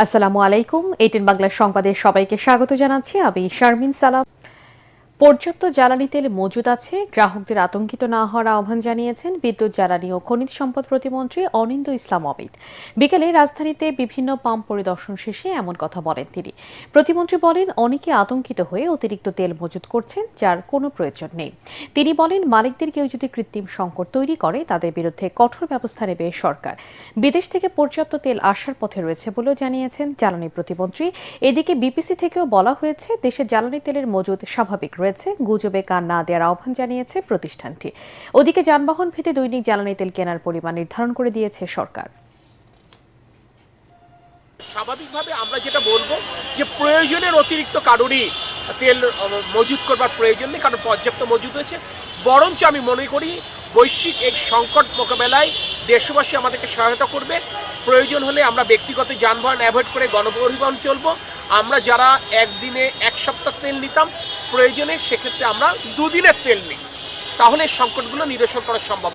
আসসালামু আলাইকুম। 18 বাংলার সংবাদে সবাইকে স্বাগত জানাচ্ছি। আমি শারমিন সালাম। পর্যাপ্ত জ্বালানি তেল মজুদ আছে, গ্রাহকদের আতঙ্কিত না হওয়ার আহ্বান জানিয়েছেন বিদ্যুৎ, জ্বালানি ও খনিজ সম্পদ প্রতিমন্ত্রী অনিন্দ্য ইসলাম অমিত। বিকেলে রাজধানীতে বিভিন্ন পাম্প পরিদর্শন শেষে এমন কথা বলেন তিনি। প্রতিমন্ত্রী বলেন, অনেকে আতঙ্কিত হয়ে অতিরিক্ত তেল মজুত করছেন, যার কোনো প্রয়োজন নেই। তিনি বলেন, মালিকদের কেউ যদি কৃত্রিম সংকট তৈরি করে তাদের বিরুদ্ধে কঠোর ব্যবস্থা নেবে সরকার। বিদেশ থেকে পর্যাপ্ত তেল আসার পথে রয়েছে বলেও জানিয়েছেন জ্বালানি প্রতিমন্ত্রী। এদিকে বিপিসি থেকেও বলা হয়েছে, দেশে জ্বালানি তেলের মজুদ স্বাভাবিক রয়েছে, গুজবে কান না দেওয়ার আহ্বান জানিয়েছে প্রতিষ্ঠানটি। ওদিকে যানবাহন ভেদে দৈনিক জ্বালানি তেল কেনার পরিমাণ নির্ধারণ করে দিয়েছে সরকার। স্বাভাবিকভাবে আমরা যেটা বলবো যে প্রয়োজনের অতিরিক্ত কারোরই তেল মজুত করবার প্রয়োজন নেই, কারণ পর্যাপ্ত মজুদ হয়েছে। বরঞ্চ আমি মনে করি বৈশ্বিক এই সংকট মোকাবেলায় দেশবাসী আমাদেরকে সহায়তা করবে। প্রয়োজন হলে আমরা ব্যক্তিগত যানবাহন অ্যাভয়েড করে গণপরিবহন চলবো। আমরা যারা একদিনে এক সপ্তাহ তেল নিতাম, প্রয়োজনে সেক্ষেত্রে আমরা দুদিনের তেল নিই, তাহলে সংকটগুলো নিরসন করা সম্ভব।